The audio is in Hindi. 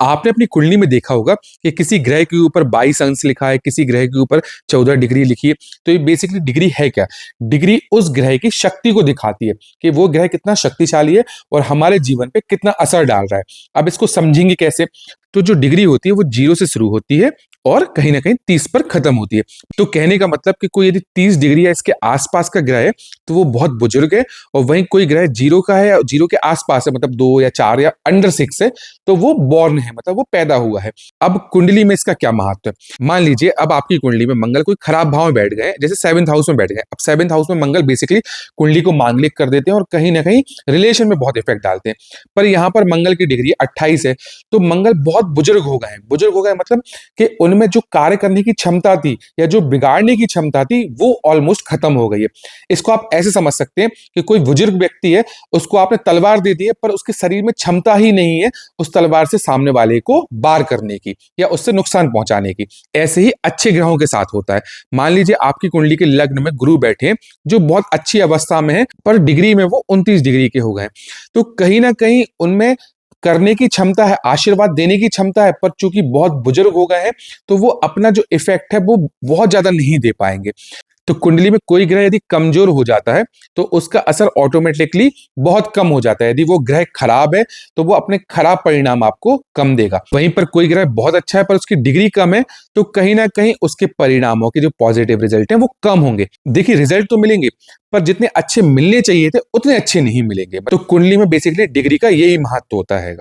आपने अपनी कुंडली में देखा होगा कि किसी ग्रह के ऊपर 22 अंश लिखा है, किसी ग्रह के ऊपर 14 डिग्री लिखी है। तो ये बेसिकली डिग्री है क्या? डिग्री उस ग्रह की शक्ति को दिखाती है कि वो ग्रह कितना शक्तिशाली है और हमारे जीवन पे कितना असर डाल रहा है। अब इसको समझेंगे कैसे? तो जो डिग्री होती है वो 0 से शुरू होती है और कहीं ना कहीं 30 पर खत्म होती है। तो कहने का मतलब कि कोई यदि 30 डिग्री या इसके आसपास का ग्रह है तो वो बहुत बुजुर्ग है, और वहीं कोई ग्रह 0 का है या 0 के आसपास है, मतलब 2 या 4 या अंडर 6 है, तो वो बॉर्न है, मतलब वो पैदा हुआ है। अब कुंडली में इसका क्या महत्व है? मान लीजिए अब आपकी कुंडली में मंगल कोई खराब भाव में बैठ गए, जैसे 7th हाउस में बैठ गए। अब 7th हाउस में मंगल बेसिकली कुंडली को मांगलिक कर देते हैं और कहीं ना कहीं रिलेशन में बहुत इफेक्ट डालते हैं। पर यहाँ पर मंगल की डिग्री 28 है, तो मंगल बहुत बुजुर्ग हो गए हैं। बुजुर्ग हो गए मतलब कि उनमें जो कार्य करने की क्षमता थी या जो बिगाड़ने की क्षमता थी वो ऑलमोस्ट खत्म हो गई है। इसको आप ऐसे समझ सकते हैं कि कोई बुजुर्ग व्यक्ति है, उसको आपने तलवार दे दी है, पर उसके शरीर में क्षमता ही नहीं है उस तलवार से सामने वाले को वार करने की या उससे नुकसान पहुंचाने की। ऐसे ही अच्छे ग्रहों के साथ होता है। मान लीजिए आपकी कुंडली के लग्न में गुरु बैठे हैं, जो बहुत अच्छी अवस्था में है, पर डिग्री में वो 29 डिग्री के हो गए, तो कहीं ना कहीं उनमें करने की क्षमता है, आशीर्वाद देने की क्षमता है, पर चूंकि बहुत बुजुर्ग हो गए हैं तो वो अपना जो इफेक्ट है वो बहुत ज्यादा नहीं दे पाएंगे। तो कुंडली में कोई ग्रह यदि कमजोर हो जाता है तो उसका असर ऑटोमेटिकली बहुत कम हो जाता है। यदि वो ग्रह खराब है तो वो अपने खराब परिणाम आपको कम देगा। वहीं पर कोई ग्रह बहुत अच्छा है पर उसकी डिग्री कम है, तो कहीं ना कहीं उसके परिणामों के जो पॉजिटिव रिजल्ट हैं वो कम होंगे। देखिए, रिजल्ट तो मिलेंगे पर जितने अच्छे मिलने चाहिए थे उतने अच्छे नहीं मिलेंगे। तो कुंडली में बेसिकली डिग्री का यही महत्व होता है।